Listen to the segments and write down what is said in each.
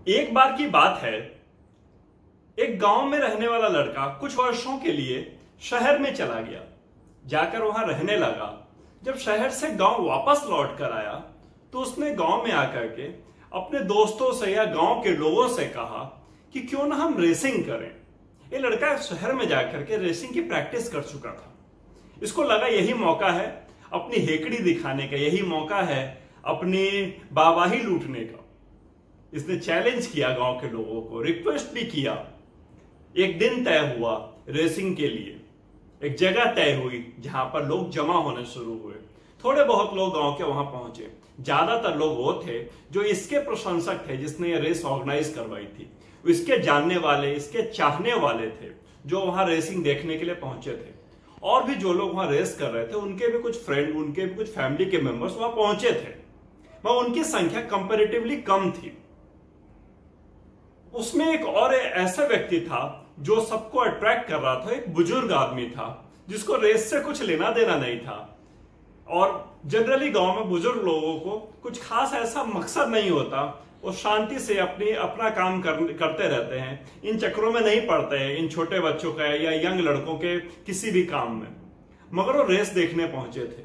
एक बार की बात है, एक गांव में रहने वाला लड़का कुछ वर्षों के लिए शहर में चला गया, जाकर वहां रहने लगा। जब शहर से गांव वापस लौट कर आया तो उसने गांव में आकर के अपने दोस्तों से या गांव के लोगों से कहा कि क्यों ना हम रेसिंग करें। ये लड़का शहर में जाकर के रेसिंग की प्रैक्टिस कर चुका था। इसको लगा यही मौका है अपनी हेकड़ी दिखाने का, यही मौका है अपनी वाहवाही लूटने का। इसने चैलेंज किया गांव के लोगों को, रिक्वेस्ट भी किया। एक दिन तय हुआ रेसिंग के लिए, एक जगह तय हुई जहां पर लोग जमा होने शुरू हुए। थोड़े बहुत लोग गांव के वहां पहुंचे। ज्यादातर लोग वो थे जो इसके प्रशंसक थे जिसने ये रेस ऑर्गेनाइज करवाई थी। इसके जानने वाले, इसके चाहने वाले थे जो वहां रेसिंग देखने के लिए पहुंचे थे। और भी जो लोग वहां रेस कर रहे थे उनके भी कुछ फ्रेंड, उनके भी कुछ फैमिली के मेंबर्स वहां पहुंचे थे, मगर उनकी संख्या कंपैरेटिवली कम थी। उसमें एक और ऐसा व्यक्ति था जो सबको अट्रैक्ट कर रहा था। एक बुजुर्ग आदमी था जिसको रेस से कुछ लेना देना नहीं था। और जनरली गांव में बुजुर्ग लोगों को कुछ खास ऐसा मकसद नहीं होता, वो शांति से अपना काम करते रहते हैं, इन चक्रों में नहीं पड़ते हैं, इन छोटे बच्चों का या यंग लड़कों के किसी भी काम में। मगर वो रेस देखने पहुंचे थे,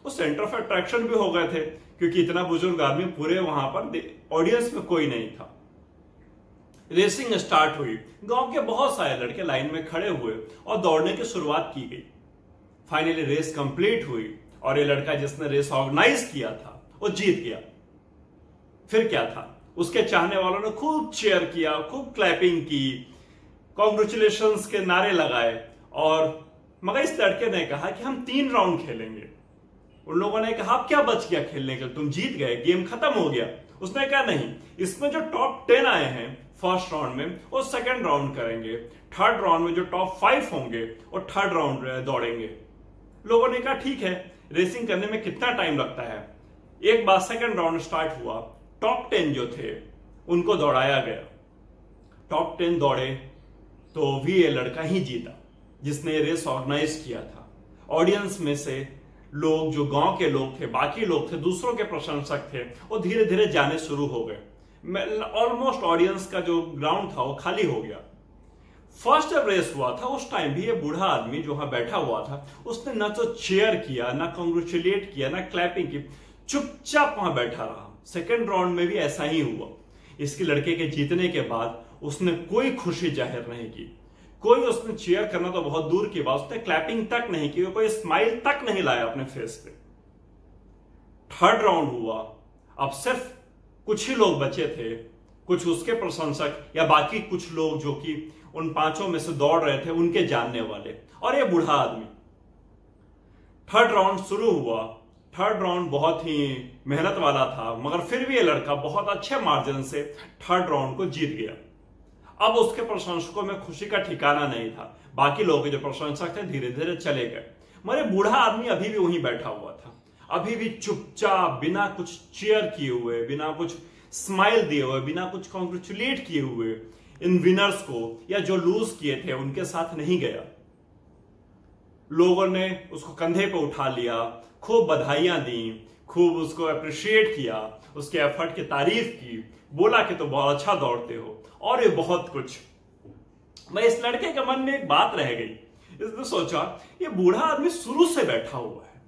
वो सेंटर ऑफ अट्रैक्शन भी हो गए थे क्योंकि इतना बुजुर्ग आदमी, पूरे वहां पर ऑडियंस में कोई नहीं था। रेसिंग स्टार्ट हुई। गांव के बहुत सारे लड़के लाइन में खड़े हुए और दौड़ने की शुरुआत की गई। फाइनली रेस कंप्लीट हुई और ये लड़का जिसने रेस ऑर्गेनाइज किया था वो जीत गया। फिर क्या था, उसके चाहने वालों ने खूब चीयर किया, खूब क्लैपिंग की, कॉन्ग्रेचुलेशंस के नारे लगाए। और मगर इस लड़के ने कहा कि हम 3 राउंड खेलेंगे। उन लोगों ने कहा अब क्या बच गया खेलने के लिए, तुम जीत गए, गेम खत्म हो गया। उसने कहा नहीं, इसमें जो टॉप 10 आए हैं फर्स्ट राउंड में वो सेकंड राउंड करेंगे, थर्ड राउंड में जो टॉप 5 होंगे वो थर्ड राउंड दौड़ेंगे। लोगों ने कहा ठीक है, रेसिंग करने में कितना टाइम लगता है। एक बार सेकंड राउंड स्टार्ट हुआ, टॉप 10 जो थे उनको दौड़ाया गया। टॉप 10 दौड़े तो भी ये लड़का ही जीता जिसने रेस ऑर्गेनाइज किया था। ऑडियंस में से लोग, जो गांव के लोग थे, बाकी लोग थे, दूसरों के प्रशंसक थे, वो धीरे धीरे जाने शुरू हो गए। ऑलमोस्ट ऑडियंस का जो ग्राउंड था वो खाली हो गया। फर्स्ट जब रेस हुआ था उस टाइम भी ये बूढ़ा आदमी जो वहां बैठा हुआ था उसने ना तो चीयर किया, ना कॉन्ग्रेचुलेट किया, ना क्लैपिंग की, चुपचाप वहां बैठा रहा। सेकेंड राउंड में भी ऐसा ही हुआ। इसके लड़के के जीतने के बाद उसने कोई खुशी जाहिर नहीं की, कोई उसने चीयर करना तो बहुत दूर की बात, उसने क्लैपिंग तक नहीं की, कोई स्माइल तक नहीं लाया अपने फेस पे। थर्ड राउंड हुआ, अब सिर्फ कुछ ही लोग बचे थे, कुछ उसके प्रशंसक या बाकी कुछ लोग जो कि उन 5 में से दौड़ रहे थे, उनके जानने वाले, और ये बूढ़ा आदमी। थर्ड राउंड शुरू हुआ। थर्ड राउंड बहुत ही मेहनत वाला था, मगर फिर भी ये लड़का बहुत अच्छे मार्जिन से थर्ड राउंड को जीत गया। अब उसके प्रशंसकों में खुशी का ठिकाना नहीं था। बाकी लोग जो प्रशंसक थे धीरे धीरे चले गए, मगर बूढ़ा आदमी अभी भी वहीं बैठा हुआ था, अभी भी चुपचाप, बिना कुछ चीयर किए हुए, बिना कुछ स्माइल दिए हुए, बिना कुछ कॉन्ग्रेचुलेट किए हुए इन विनर्स को या जो लूज किए थे उनके साथ नहीं गया। लोगों ने उसको कंधे पे उठा लिया, खूब बधाइयां दी, खूब उसको अप्रिशिएट किया, उसके एफर्ट की तारीफ की, बोला कि तो बहुत अच्छा दौड़ते हो, और ये बहुत कुछ। मैं इस लड़के के मन में एक बात रह गई। इसने सोचा ये बूढ़ा आदमी शुरू से बैठा हुआ है,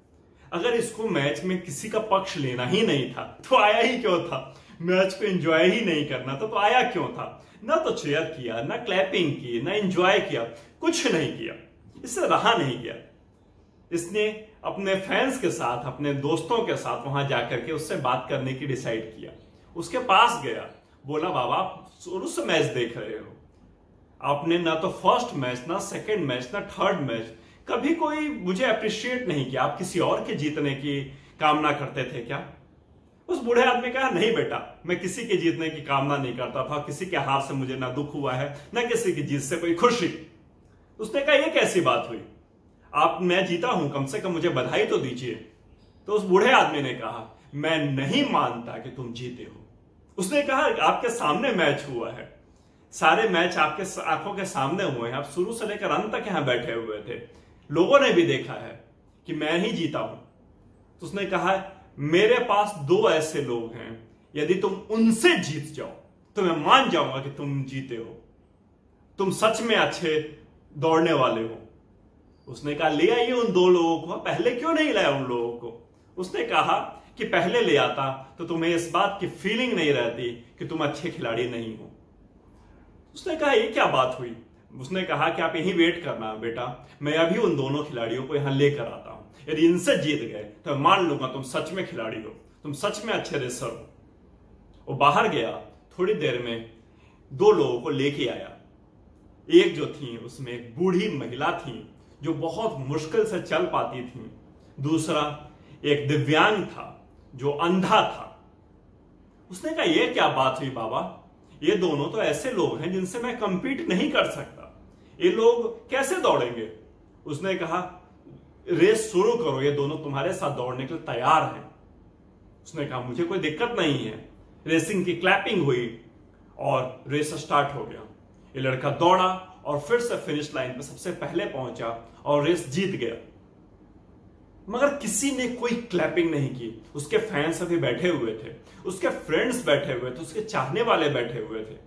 अगर इसको मैच में किसी का पक्ष लेना ही नहीं था तो आया ही क्यों था। मैच को एंजॉय ही नहीं करना तो आया क्यों था। ना तो चीयर किया, ना क्लैपिंग की, ना एंजॉय किया, कुछ नहीं किया, इससे रहा नहीं गया। इसने अपने फैंस के साथ, अपने दोस्तों के साथ वहां जाकर के उससे बात करने की डिसाइड किया। उसके पास गया, बोला बाबा आप शुरू से मैच देख रहे हो, आपने ना तो फर्स्ट मैच, ना सेकंड मैच, ना थर्ड मैच कभी कोई मुझे अप्रिशिएट नहीं किया, आप किसी और के जीतने की कामना करते थे क्या। उस बूढ़े आदमी कहा नहीं बेटा, मैं किसी के जीतने की कामना नहीं करता था, किसी के हार से मुझे ना दुख हुआ है, ना किसी की जीत से कोई खुशी। उसने कहा ये कैसी बात हुई, आप, मैं जीता हूं, कम से कम मुझे बधाई तो दीजिए। तो उस बूढ़े आदमी ने कहा मैं नहीं मानता कि तुम जीते हो। उसने कहा आपके सामने मैच हुआ है, सारे मैच आपके आंखों के सामने हुए हैं, आप शुरू से लेकर अंत तक यहां बैठे हुए थे, लोगों ने भी देखा है कि मैं ही जीता हूं। तो उसने कहा मेरे पास 2 ऐसे लोग हैं, यदि तुम उनसे जीत जाओ तो मैं मान जाऊंगा कि तुम जीते हो, तुम सच में अच्छे दौड़ने वाले हो। उसने कहा ले आइए उन 2 लोगों को। पहले क्यों नहीं लाया उन लोगों को? उसने कहा कि पहले ले आता तो तुम्हें इस बात की फीलिंग नहीं रहती कि तुम अच्छे खिलाड़ी नहीं हो। उसने कहा ये क्या बात हुई? उसने कहा कि आप यहीं वेट करना बेटा, मैं अभी उन दोनों खिलाड़ियों को यहां लेकर आता हूं। यदि इनसे जीत गए तो मैं मान लूंगा तुम सच में खिलाड़ी हो, तुम सच में अच्छे रेसर हो। वो बाहर गया, थोड़ी देर में 2 लोगों को लेके आया। एक जो थी उसमें एक बूढ़ी महिला थी जो बहुत मुश्किल से चल पाती थी, दूसरा एक दिव्यांग था जो अंधा था। उसने कहा यह क्या बात हुई बाबा, ये दोनों तो ऐसे लोग हैं जिनसे मैं कंपीट नहीं कर सकता, ये लोग कैसे दौड़ेंगे? उसने कहा रेस शुरू करो, ये दोनों तुम्हारे साथ दौड़ने के लिए तैयार हैं। उसने कहा मुझे कोई दिक्कत नहीं है। रेसिंग की क्लैपिंग हुई और रेस स्टार्ट हो गया। ये लड़का दौड़ा और फिर से फिनिश लाइन पर सबसे पहले पहुंचा और रेस जीत गया। मगर किसी ने कोई क्लैपिंग नहीं की। उसके फैंस अभी बैठे हुए थे, उसके फ्रेंड्स बैठे हुए थे, उसके चाहने वाले बैठे हुए थे,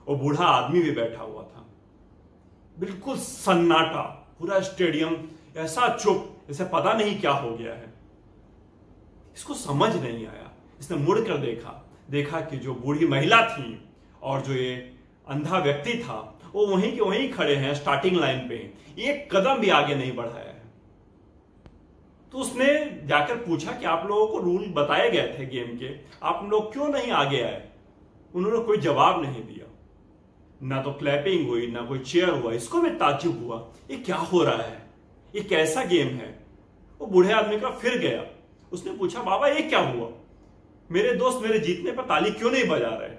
वो बूढ़ा आदमी भी बैठा हुआ था। बिल्कुल सन्नाटा, पूरा स्टेडियम ऐसा चुप, इसे पता नहीं क्या हो गया है। इसको समझ नहीं आया। इसने मुड़कर देखा कि जो बूढ़ी महिला थी और जो ये अंधा व्यक्ति था वो वहीं के वहीं खड़े हैं स्टार्टिंग लाइन पे, एक कदम भी आगे नहीं बढ़ाया है। तो उसने जाकर पूछा कि आप लोगों को रूल बताए गए थे गेम के, आप लोग क्यों नहीं आगे आए? उन्होंने कोई जवाब नहीं दिया। ना तो क्लैपिंग हुई, ना कोई चेयर हुआ। इसको भी ताज्जुब हुआ, ये क्या हो रहा है, ये कैसा गेम है? वो बूढ़े आदमी का फिर गया। उसने पूछा बाबा ये क्या हुआ, मेरे दोस्त मेरे जीतने पर ताली क्यों नहीं बजा रहे?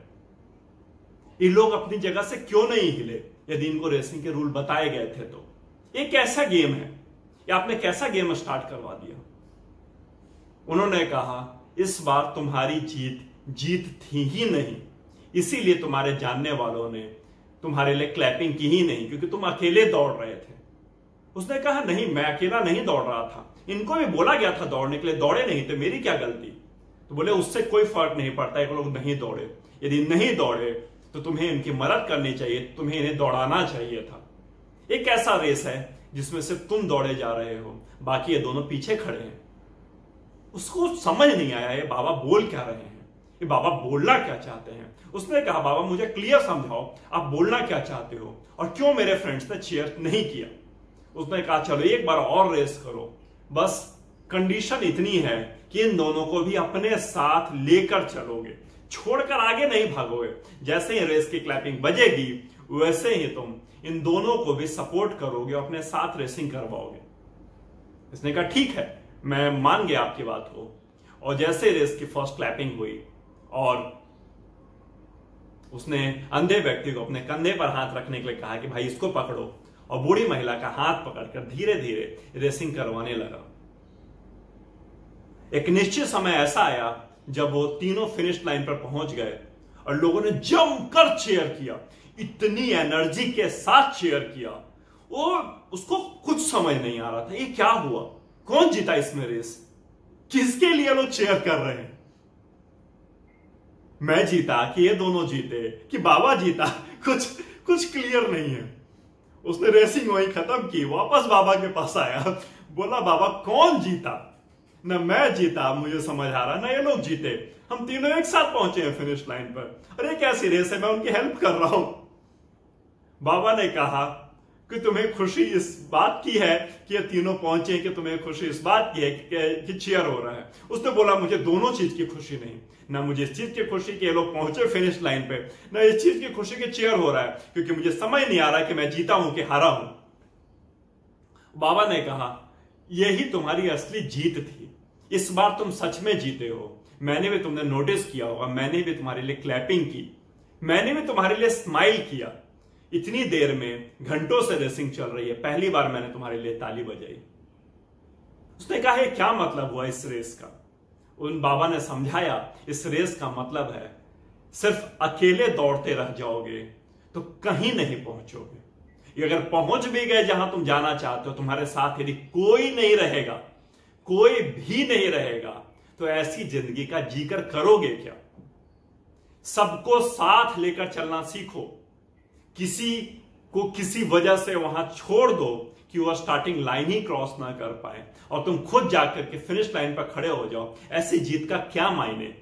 ये लोग अपनी जगह से क्यों नहीं हिले यदि इनको रेसिंग के रूल बताए गए थे तो? ये कैसा गेम है, ये आपने कैसा गेम स्टार्ट करवा दिया? उन्होंने कहा इस बार तुम्हारी जीत थी ही नहीं, इसीलिए तुम्हारे जानने वालों ने तुम्हारे लिए क्लैपिंग की ही नहीं, क्योंकि तुम अकेले दौड़ रहे थे। उसने कहा नहीं, मैं अकेला नहीं दौड़ रहा था, इनको भी बोला गया था दौड़ने के लिए, दौड़े नहीं थे, मेरी क्या गलती? तो बोले उससे कोई फर्क नहीं पड़ता एक लोग नहीं दौड़े, यदि नहीं दौड़े तो तुम्हें इनकी मदद करनी चाहिए, तुम्हें इन्हें दौड़ाना चाहिए था। एक ऐसा रेस है जिसमें से तुम दौड़े जा रहे हो, बाकी ये दोनों पीछे खड़े हैं। उसको समझ नहीं आया ये बाबा बोल क्या रहे हैं, ये बाबा बोलना क्या चाहते हैं। उसने कहा बाबा मुझे क्लियर समझाओ, आप बोलना क्या चाहते हो और क्यों मेरे फ्रेंड्स ने चीयर नहीं किया? उसने कहा चलो एक बार और रेस करो, बस कंडीशन इतनी है कि इन दोनों को भी अपने साथ लेकर चलोगे, छोड़कर आगे नहीं भागोगे। जैसे ही रेस की क्लैपिंग बजेगी वैसे ही तुम इन दोनों को भी सपोर्ट करोगे, अपने साथ रेसिंग करवाओगे। इसने कहा ठीक है, मैं मान गया आपकी बात को। और जैसे रेस की फर्स्ट क्लैपिंग हुई और उसने अंधे व्यक्ति को अपने कंधे पर हाथ रखने के लिए कहा कि भाई इसको पकड़ो, और बूढ़ी महिला का हाथ पकड़कर धीरे धीरे रेसिंग करवाने लगा। एक निश्चित समय ऐसा आया जब वो तीनों फिनिश लाइन पर पहुंच गए और लोगों ने जमकर चीयर किया, इतनी एनर्जी के साथ चीयर किया। वो उसको कुछ समझ नहीं आ रहा था, ये क्या हुआ, कौन जीता इसमें रेस, किसके लिए लोग चीयर कर रहे हैं? मैं जीता कि ये दोनों जीते कि बाबा जीता, कुछ क्लियर नहीं है। उसने रेसिंग वहीं खत्म की, वापस बाबा के पास आया, बोला बाबा कौन जीता? ना मैं जीता मुझे समझ आ रहा, ना ये लोग जीते, हम तीनों एक साथ पहुंचे हैं फिनिश लाइन पर। अरे कैसी रेस है, मैं उनकी हेल्प कर रहा हूं। बाबा ने कहा कि तुम्हें खुशी इस बात की है कि ये तीनों पहुंचे, कि तुम्हें खुशी इस बात की है कि चीयर हो रहा है। उसने बोला मुझे दोनों चीज की खुशी नहीं, ना मुझे इस चीज की खुशी कि ये लोग पहुंचे फिनिश लाइन पे, ना इस चीज की खुशी कि चीयर हो रहा है, क्योंकि मुझे समझ नहीं आ रहा कि मैं जीता हूं कि हारा हूं। बाबा ने कहा यही तुम्हारी असली जीत थी, इस बार तुम सच में जीते हो। मैंने भी तुमने नोटिस किया होगा, मैंने भी तुम्हारे लिए क्लैपिंग की, मैंने भी तुम्हारे लिए स्माइल किया। इतनी देर में घंटों से रेसिंग चल रही है, पहली बार मैंने तुम्हारे लिए ताली बजाई। उसने कहा है क्या मतलब हुआ इस रेस का? उन बाबा ने समझाया इस रेस का मतलब है सिर्फ अकेले दौड़ते रह जाओगे तो कहीं नहीं पहुंचोगे। अगर पहुंच भी गए जहां तुम जाना चाहते हो, तुम्हारे साथ यदि कोई नहीं रहेगा, कोई भी नहीं रहेगा, तो ऐसी जिंदगी का जीकर करोगे क्या? सबको साथ लेकर चलना सीखो। किसी को किसी वजह से वहां छोड़ दो कि वह स्टार्टिंग लाइन ही क्रॉस ना कर पाए और तुम खुद जाकर के फिनिश लाइन पर खड़े हो जाओ। ऐसी जीत का क्या मायने?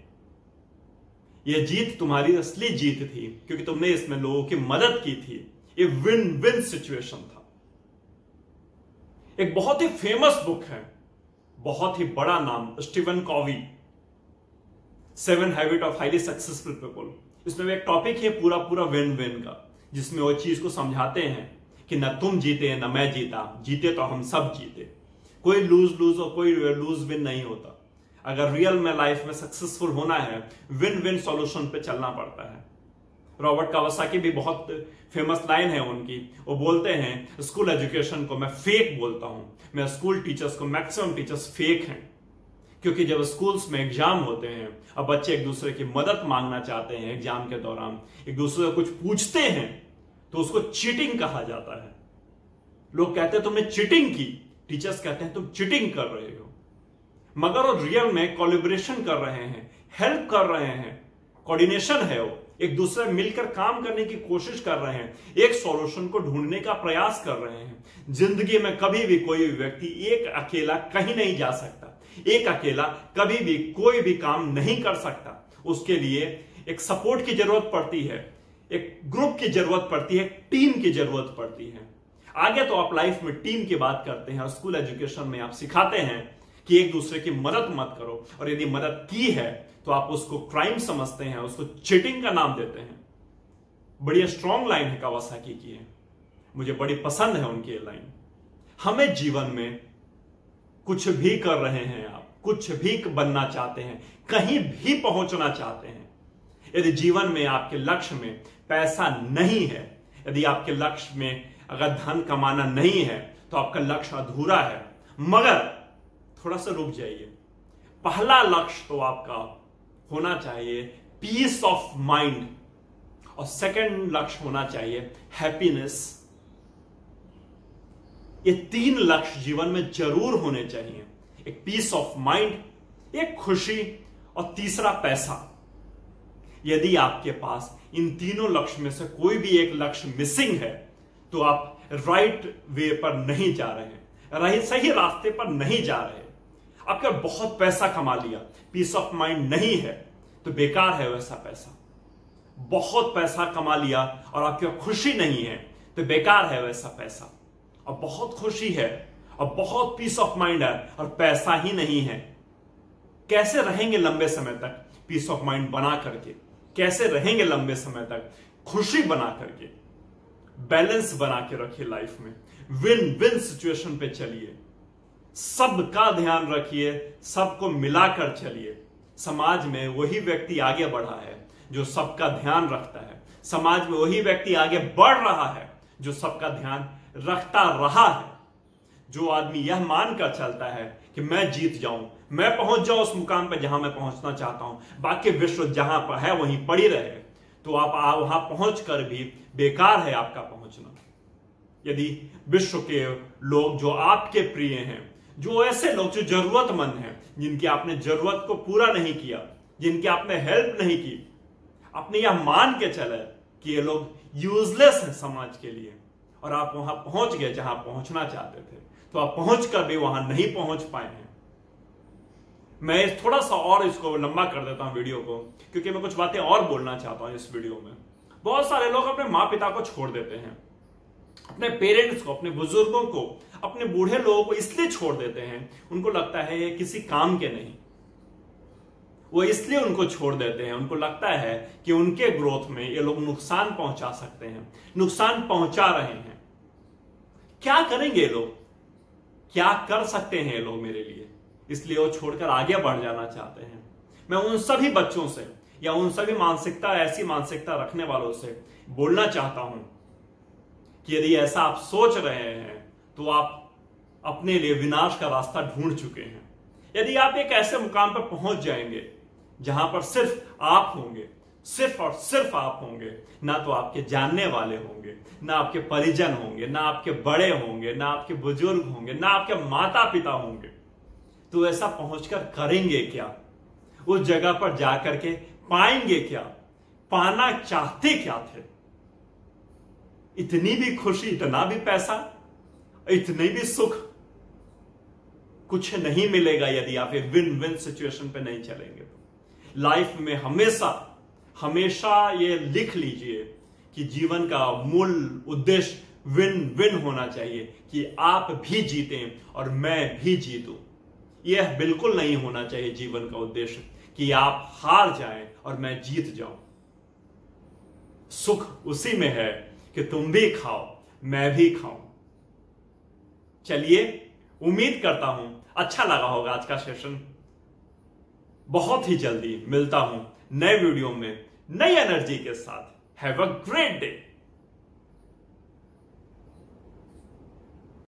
यह जीत तुम्हारी असली जीत थी क्योंकि तुमने इसमें लोगों की मदद की थी। ये विन विन सिचुएशन था। एक बहुत ही फेमस बुक है, बहुत ही बड़ा नाम, Steven Covey, 7 habit of highly successful people. इसमें एक टॉपिक है पूरा पूरा विन विन का, जिसमें वो चीज को समझाते हैं कि ना तुम जीते ना मैं जीता, जीते तो हम सब जीते। कोई लूज लूज और कोई लूज विन नहीं होता। अगर रियल में लाइफ में सक्सेसफुल होना है, विन विन सॉल्यूशन पे चलना पड़ता है। रॉबर्ट कावासाकी भी बहुत फेमस लाइन है उनकी, वो बोलते हैं स्कूल एजुकेशन को मैं फेक बोलता हूं। मैं स्कूल टीचर्स को, मैक्सिमम टीचर्स फेक हैं, क्योंकि जब स्कूल्स में एग्जाम होते हैं और बच्चे एक दूसरे की मदद मांगना चाहते हैं, एग्जाम के दौरान एक दूसरे से कुछ पूछते हैं, तो उसको चीटिंग कहा जाता है। लोग कहते हैं तुमने चीटिंग की, टीचर्स कहते हैं तुम चीटिंग कर रहे हो। मगर वो रियल में कोलैबोरेशन कर रहे हैं, हेल्प कर रहे हैं, कोऑर्डिनेशन है, वो एक दूसरे मिलकर काम करने की कोशिश कर रहे हैं, एक सॉल्यूशन को ढूंढने का प्रयास कर रहे हैं। जिंदगी में कभी भी कोई व्यक्ति एक अकेला कहीं नहीं जा सकता, एक अकेला कभी भी कोई भी काम नहीं कर सकता। उसके लिए एक सपोर्ट की जरूरत पड़ती है, एक ग्रुप की जरूरत पड़ती है, टीम की जरूरत पड़ती है। आगे तो आप लाइफ में टीम की बात करते हैं और स्कूल एजुकेशन में आप सिखाते हैं कि एक दूसरे की मदद मत करो, और यदि मदद की है तो आप उसको क्राइम समझते हैं, उसको चीटिंग का नाम देते हैं। बड़ी स्ट्रॉन्ग लाइन है कावासाकी की है, मुझे बड़ी पसंद है उनकी ये लाइन। हमें जीवन में कुछ भी कर रहे हैं, आप कुछ भी बनना चाहते हैं, कहीं भी पहुंचना चाहते हैं, यदि जीवन में आपके लक्ष्य में पैसा नहीं है, यदि आपके लक्ष्य में अगर धन कमाना नहीं है, तो आपका लक्ष्य अधूरा है। मगर थोड़ा सा रुक जाइए, पहला लक्ष्य तो आपका होना चाहिए पीस ऑफ माइंड, और सेकंड लक्ष्य होना चाहिए हैप्पीनेस। ये 3 लक्ष्य जीवन में जरूर होने चाहिए, एक पीस ऑफ माइंड, एक खुशी, और तीसरा पैसा। यदि आपके पास इन तीनों लक्ष्य में से कोई भी एक लक्ष्य मिसिंग है, तो आप राइट वे पर नहीं जा रहे, सही रास्ते पर नहीं जा रहे। आपका बहुत पैसा कमा लिया, पीस ऑफ माइंड नहीं है, तो बेकार है वैसा पैसा। बहुत पैसा कमा लिया और आपकी खुशी नहीं है, तो बेकार है वैसा पैसा। और बहुत खुशी है और बहुत पीस ऑफ माइंड है और पैसा ही नहीं है, कैसे रहेंगे लंबे समय तक पीस ऑफ माइंड बना करके? कैसे रहेंगे लंबे समय तक खुशी बना करके? बैलेंस बना के रखिए लाइफ में, विन विन सिचुएशन पे चलिए, सबका ध्यान रखिए, सबको मिलाकर चलिए। समाज में वही व्यक्ति आगे बढ़ा है जो सबका ध्यान रखता है। समाज में वही व्यक्ति आगे बढ़ रहा है जो सबका ध्यान रखता रहा है। जो आदमी यह मानकर चलता है कि मैं जीत जाऊं, मैं पहुंच जाऊं उस मुकाम पर जहां मैं पहुंचना चाहता हूं, बाकी विश्व जहां पर है वहीं पड़ी रहे, तो आप वहां पहुंच कर भी बेकार है आपका पहुंचना। यदि विश्व के लोग जो आपके प्रिय हैं, जो ऐसे लोग जो जरूरतमंद हैं, जिनकी आपने जरूरत को पूरा नहीं किया, जिनकी आपने हेल्प नहीं की, आपने यह मान के चले कि ये लोग यूजलेस हैं समाज के लिए, और आप वहां पहुंच गए जहां पहुंचना चाहते थे, तो आप पहुंच कर भी वहां नहीं पहुंच पाए हैं। मैं थोड़ा सा और इसको लंबा कर देता हूं वीडियो को, क्योंकि मैं कुछ बातें और बोलना चाहता हूं इस वीडियो में। बहुत सारे लोग अपने माँ पिता को छोड़ देते हैं, अपने पेरेंट्स को, अपने बुजुर्गों को, अपने बूढ़े लोगों को इसलिए छोड़ देते हैं, उनको लगता है ये किसी काम के नहीं। वो इसलिए उनको छोड़ देते हैं, उनको लगता है कि उनके ग्रोथ में ये लोग नुकसान पहुंचा सकते हैं, नुकसान पहुंचा रहे हैं। क्या करेंगे ये लोग? क्या कर सकते हैं ये लोग मेरे लिए? इसलिए वो छोड़कर आगे बढ़ जाना चाहते हैं। मैं उन सभी बच्चों से या उन सभी ऐसी मानसिकता रखने वालों से बोलना चाहता हूं कि यदि ऐसा आप सोच रहे हैं, तो आप अपने लिए विनाश का रास्ता ढूंढ चुके हैं। यदि आप एक ऐसे मुकाम पर पहुंच जाएंगे जहां पर सिर्फ आप होंगे, सिर्फ और सिर्फ आप होंगे, ना तो आपके जानने वाले होंगे, ना आपके परिजन होंगे, ना आपके बड़े होंगे, ना आपके बुजुर्ग होंगे, ना आपके माता पिता होंगे, तो ऐसा पहुंचकर करेंगे क्या? उस जगह पर जाकर के पाएंगे क्या? पाना चाहते क्या थे? इतनी भी खुशी, इतना भी पैसा, इतने भी सुख कुछ नहीं मिलेगा यदि आप एक विन विन सिचुएशन पे नहीं चलेंगे। तो लाइफ में हमेशा हमेशा ये लिख लीजिए कि जीवन का मूल उद्देश्य विन विन होना चाहिए, कि आप भी जीतें और मैं भी जीतूं। यह बिल्कुल नहीं होना चाहिए जीवन का उद्देश्य कि आप हार जाएं और मैं जीत जाऊं। सुख उसी में है कि तुम भी खाओ, मैं भी खाऊं। चलिए, उम्मीद करता हूं अच्छा लगा होगा आज का सेशन। बहुत ही जल्दी मिलता हूं नए वीडियो में नई एनर्जी के साथ। Have a great day.